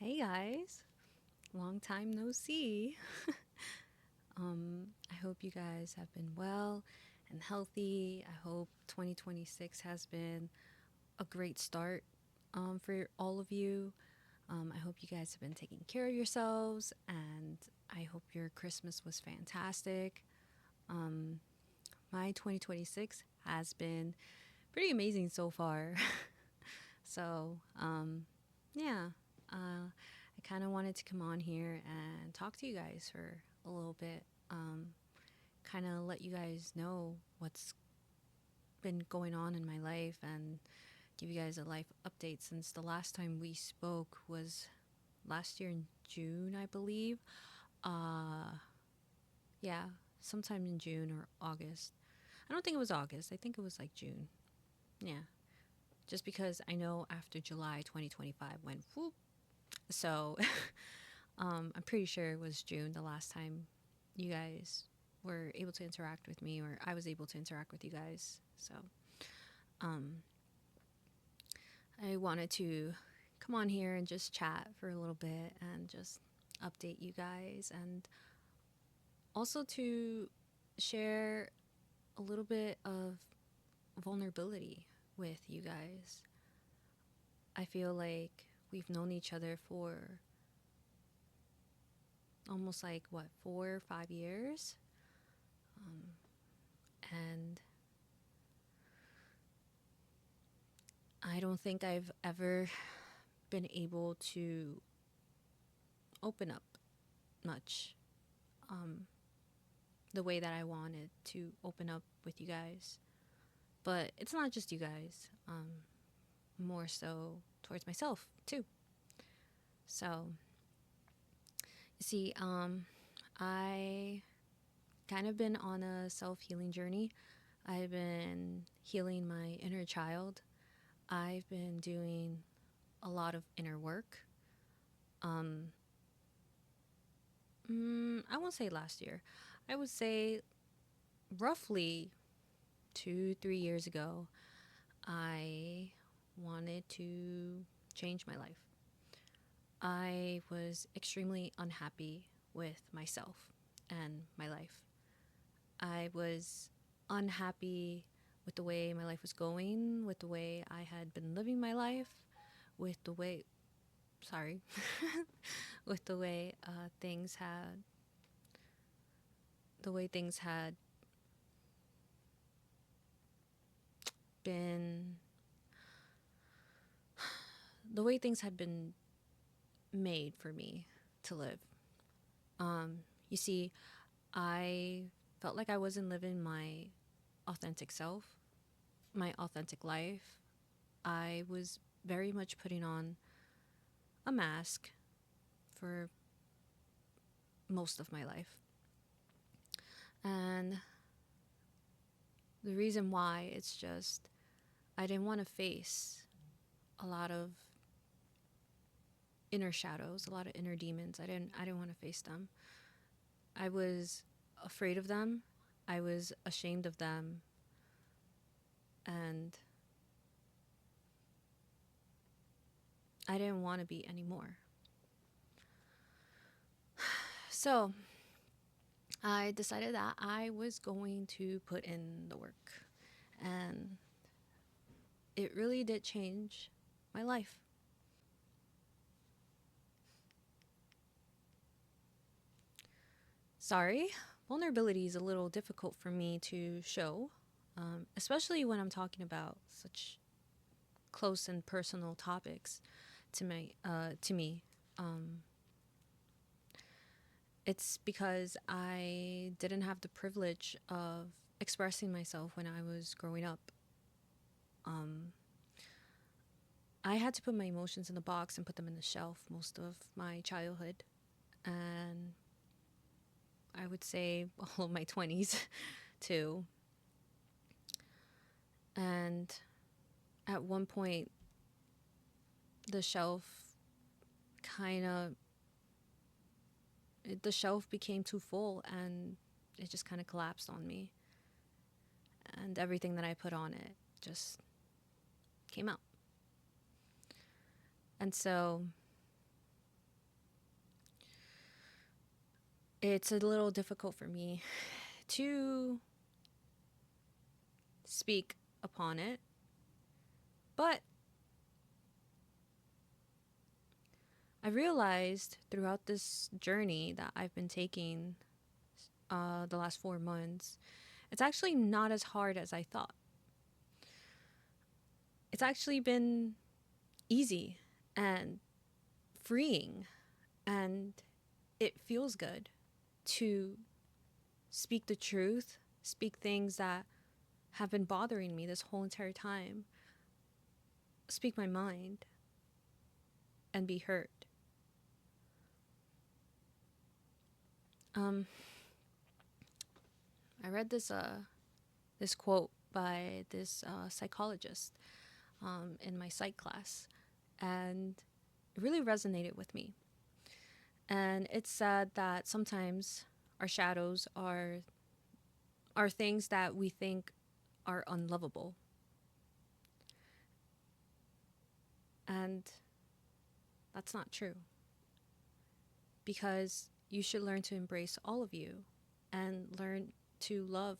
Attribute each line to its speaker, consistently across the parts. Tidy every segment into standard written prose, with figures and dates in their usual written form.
Speaker 1: Hey guys, long time no see. I hope you guys have been well and healthy. I hope 2026 has been a great start for all of you. I hope you guys have been taking care of yourselves, and I hope your Christmas was fantastic. Um, my 2026 has been pretty amazing so far. So, yeah, I kind of wanted to come on here and talk to you guys for a little bit. Kind of let you guys know what's been going on in my life and give you guys a life update since the last time we spoke was last year in June, I believe. Uh, yeah, sometime in June or August. I don't think it was August. I think it was like June. Yeah, just because I know after July 2025 went whoop. So I'm pretty sure it was June the last time you guys were able to interact with me, or I was able to interact with you guys. So um, I wanted to come on here and just chat for a little bit and just update you guys, and also to share a little bit of vulnerability with you guys. I feel like we've known each other for almost like what, 4 or 5 years, and I don't think I've ever been able to open up much, um, the way that I wanted to open up with you guys. But it's not just you guys, more so towards myself too. So, you see, I kind of been on a self healing journey. I've been healing my inner child. I've been doing a lot of inner work. Um, I won't say last year. I would say roughly 2, 3 years ago, I wanted to change my life. I was extremely unhappy with myself and my life. I was unhappy with the way my life was going, with the way I had been living my life, with the way, sorry, with the way things had been, the way things had been made for me to live. You see, I felt like I wasn't living my authentic self, my authentic life. I was very much putting on a mask for most of my life. And the reason why, it's just I didn't want to face a lot of inner shadows, a lot of inner demons. I didn't want to face them. I was afraid of them. I was ashamed of them, and I didn't want to be anymore. So I decided that I was going to put in the work. And it really did change my life. Sorry, vulnerability is a little difficult for me to show, especially when I'm talking about such close and personal topics to me. Um, it's because I didn't have the privilege of expressing myself when I was growing up. Um, I had to put my emotions in the box and put them in the shelf most of my childhood, and I would say all of my 20s too. And at one point, the shelf kind of, the shelf became too full, and it just kind of collapsed on me. And everything that I put on it just came out. And so it's a little difficult for me to speak upon it, but I realized throughout this journey that I've been taking the last 4 months, it's actually not as hard as I thought. It's actually been easy and freeing, and it feels good to speak the truth, speak things that have been bothering me this whole entire time, speak my mind, and be heard. Um, I read this quote by this psychologist in my psych class, and it really resonated with me. And it said that sometimes our shadows are things that we think are unlovable, and that's not true, because you should learn to embrace all of you and learn to love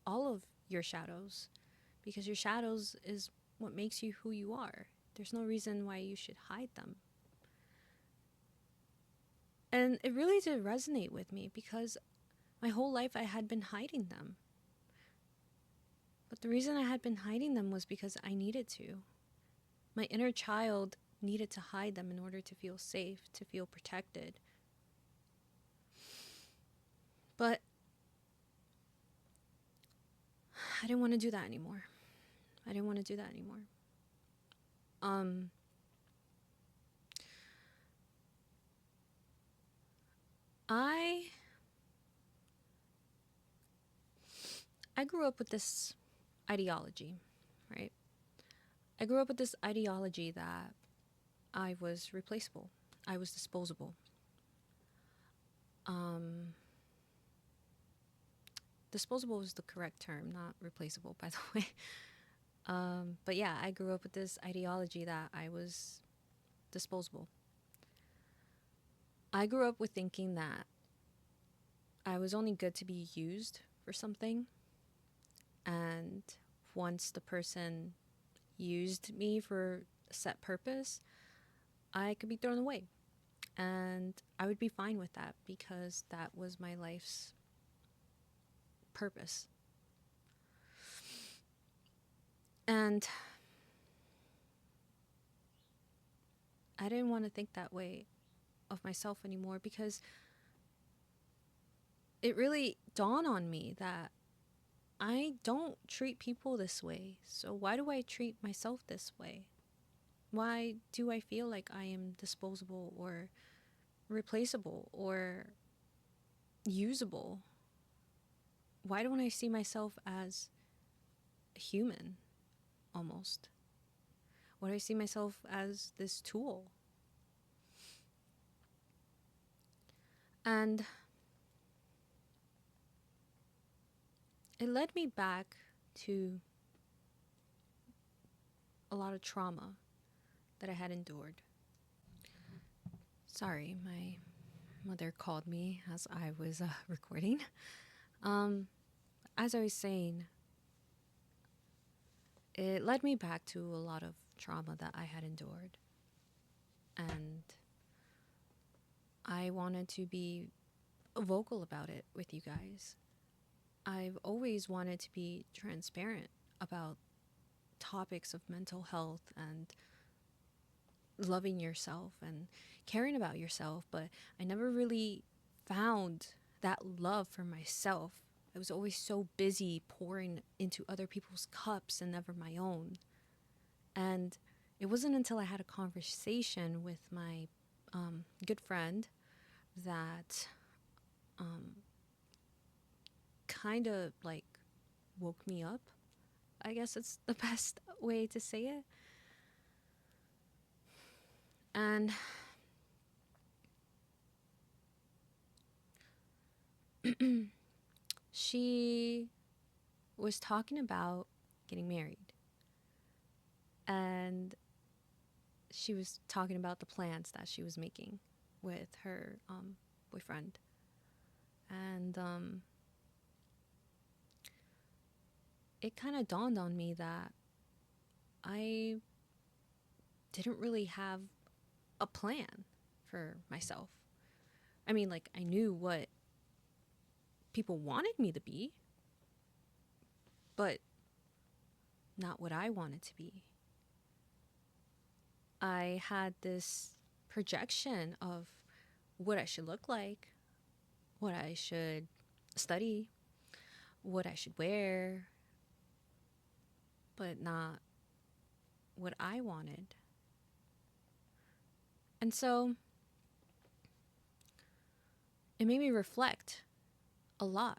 Speaker 1: all of your shadows, because your shadows is what makes you who you are. There's no reason why you should hide them. And it really did resonate with me because my whole life I had been hiding them. But the reason I had been hiding them was because I needed to. My inner child needed to hide them in order to feel safe, to feel protected. But I didn't want to do that anymore. I didn't want to do that anymore. I I grew up with this ideology, right? I grew up with this ideology that I was replaceable. I was disposable. Disposable is the correct term, not replaceable, by the way. But yeah, I grew up with this ideology that I was disposable. I grew up with thinking that I was only good to be used for something. And once the person used me for a set purpose, I could be thrown away. And I would be fine with that because that was my life's purpose. And I didn't want to think that way of myself anymore because it really dawned on me that I don't treat people this way. So why do I treat myself this way? Why do I feel like I am disposable or replaceable or usable? Why don't I see myself as a human almost? Why do I see myself as this tool? And it led me back to a lot of trauma that I had endured. Sorry, my mother called me as I was recording. As I was saying, it led me back to a lot of trauma that I had endured. And I wanted to be vocal about it with you guys. I've always wanted to be transparent about topics of mental health and loving yourself and caring about yourself, but I never really found that love for myself. I was always so busy pouring into other people's cups and never my own. And it wasn't until I had a conversation with my good friend that kind of like woke me up. I guess it's the best way to say it. And she was talking about getting married. And she was talking about the plans that she was making with her boyfriend. And it kind of dawned on me that I didn't really have a plan for myself. I mean, like, I knew what people wanted me to be, but not what I wanted to be. I had this projection of what I should look like, what I should study, what I should wear, but not what I wanted. And so it made me reflect a lot.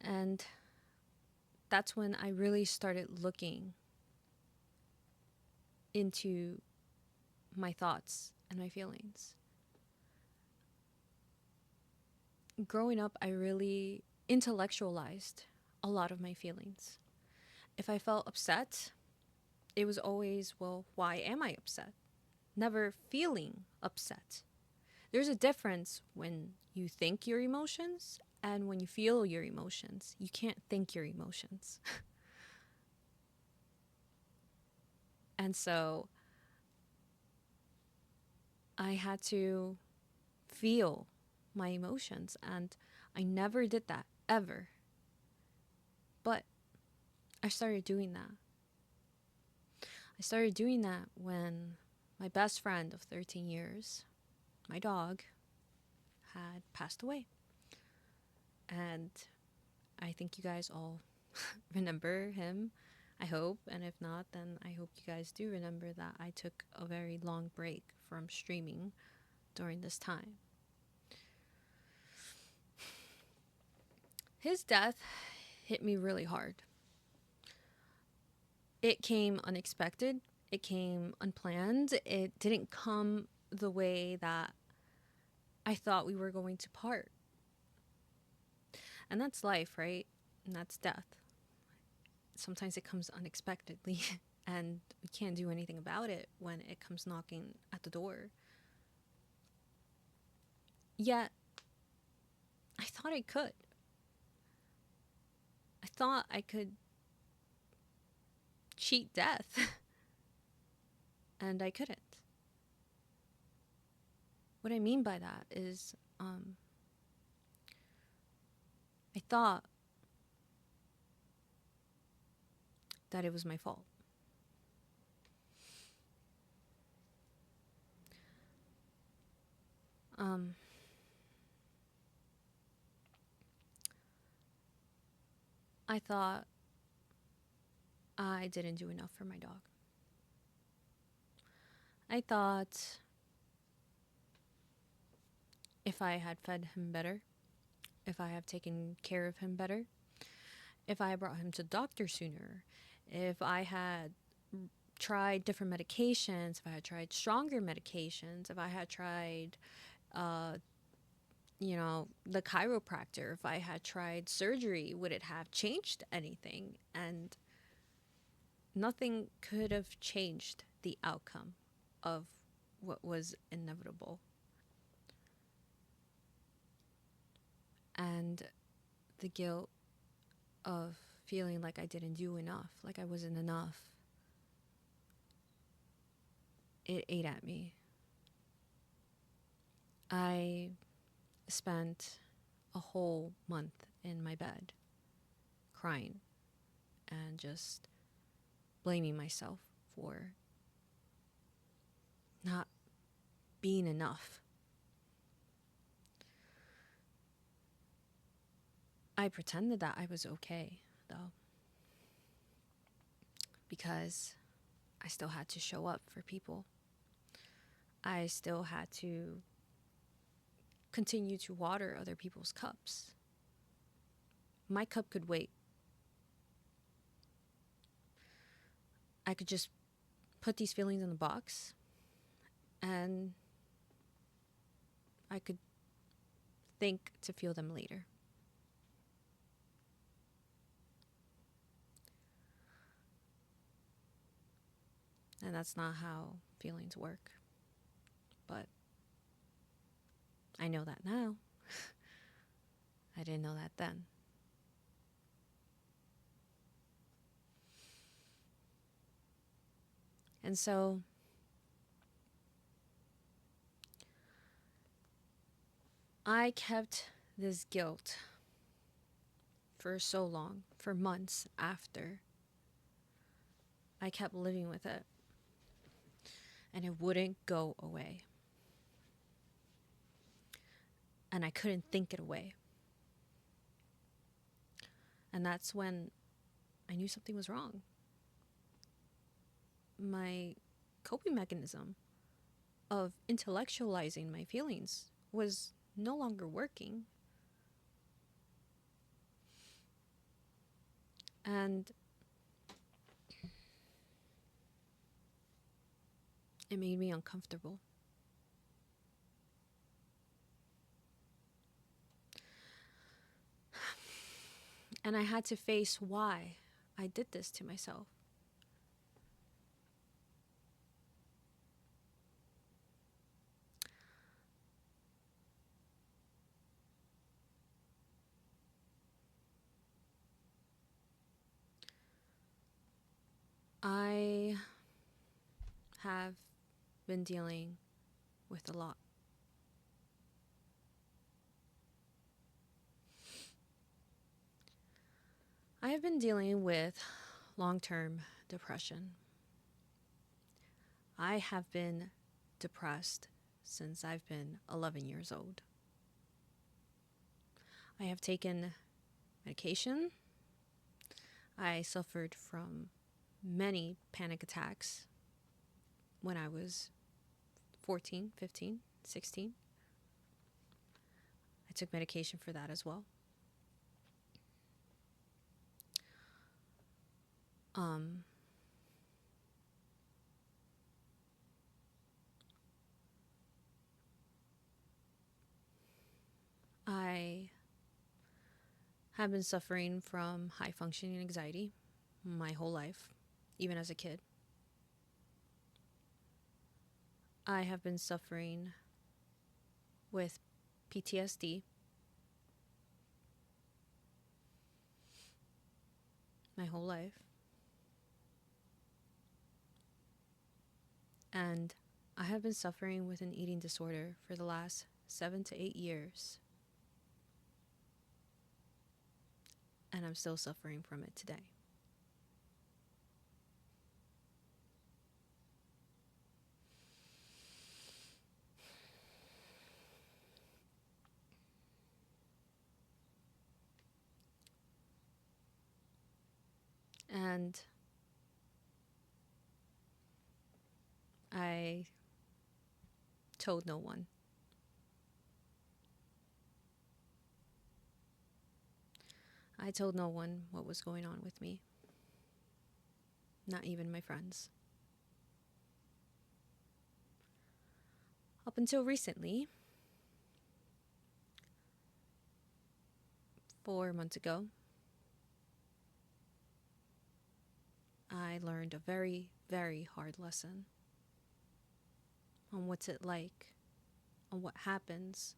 Speaker 1: And that's when I really started looking into my thoughts and my feelings. Growing up, I really intellectualized a lot of my feelings. If I felt upset, it was always, well, why am I upset? Never feeling upset. There's a difference when you think your emotions and when you feel your emotions. You can't think your emotions. And so I had to feel my emotions, and I never did that ever. But I started doing that. I started doing that when my best friend of 13 years, my dog, had passed away. And I think you guys all remember him, I hope. And if not, then I hope you guys do remember that I took a very long break from streaming during this time. His death hit me really hard. It came unexpected. It came unplanned. It didn't come the way that I thought we were going to part. And that's life, right? And that's death. Sometimes it comes unexpectedly and we can't do anything about it when it comes knocking at the door. Yet, I thought I could. I thought I could cheat death. And I couldn't. What I mean by that is, I thought that it was my fault. I thought I didn't do enough for my dog. I thought if I had fed him better, if I had taken care of him better, if I had brought him to the doctor sooner, if I had tried different medications, if I had tried stronger medications, if I had tried, the chiropractor, if I had tried surgery, would it have changed anything? And nothing could have changed the outcome of what was inevitable. And the guilt of feeling like I didn't do enough, like I wasn't enough, it ate at me. I spent a whole month in my bed crying and just blaming myself for not being enough. I pretended that I was okay, though, because I still had to show up for people. I still had to continue to water other people's cups. My cup could wait. I could just put these feelings in a box and I could think to feel them later. And that's not how feelings work. But I know that now. I didn't know that then. And so I kept this guilt for so long, for months after. I kept living with it, and it wouldn't go away. And I couldn't think it away. And that's when I knew something was wrong. My coping mechanism of intellectualizing my feelings was no longer working. And it made me uncomfortable. And I had to face why I did this to myself. I have been dealing with a lot. I have been dealing with long-term depression. I have been depressed since I've been 11 years old. I have taken medication. I suffered from many panic attacks when I was 14, 15, 16. I took medication for that as well. I have been suffering from high functioning anxiety my whole life, even as a kid. I have been suffering with PTSD my whole life. And I have been suffering with an eating disorder for the last 7 to 8 years. And I'm still suffering from it today. And I told no one. I told no one what was going on with me. Not even my friends. Up until recently, 4 months ago, I learned a very, very hard lesson on what's it like, on what happens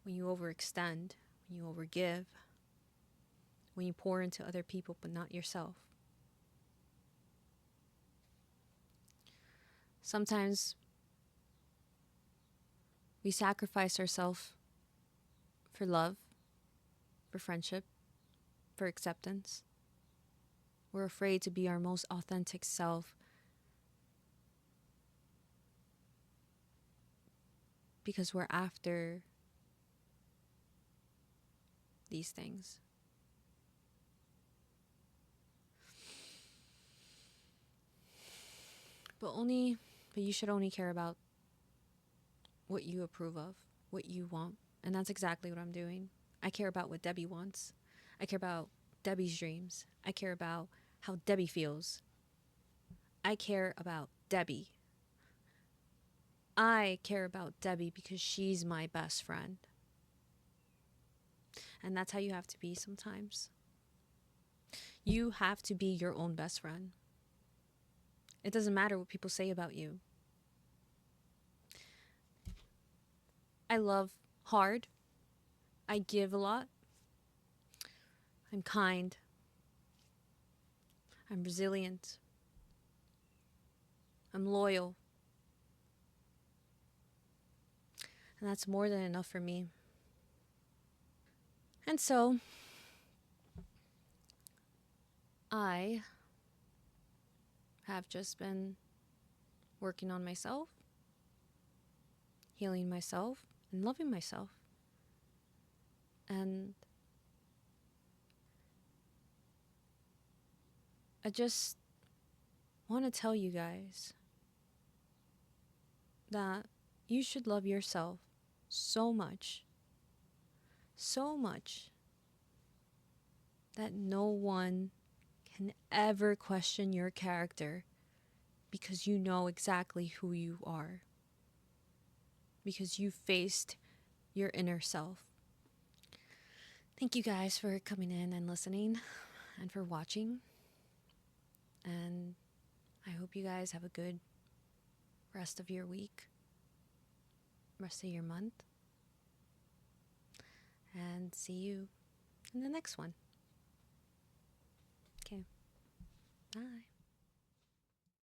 Speaker 1: when you overextend, when you overgive, when you pour into other people but not yourself. Sometimes we sacrifice ourselves for love, for friendship, for acceptance. We're afraid to be our most authentic self because we're after these things. But you should only care about what you approve of, what you want. And that's exactly what I'm doing. I care about what Debbie wants. I care about Debbie's dreams. I care about how Debbie feels. I care about Debbie. I care about Debbie because she's my best friend. And that's how you have to be sometimes. You have to be your own best friend. It doesn't matter what people say about you. I love hard. I give a lot. I'm kind. I'm resilient. I'm loyal. And that's more than enough for me. And so, I have just been working on myself, healing myself, and loving myself. And I just want to tell you guys that you should love yourself so much, that no one can ever question your character because you know exactly who you are, because you faced your inner self. Thank you guys for coming in and listening and for watching. And I hope you guys have a good rest of your week, rest of your month, and see you in the next one. Okay, bye.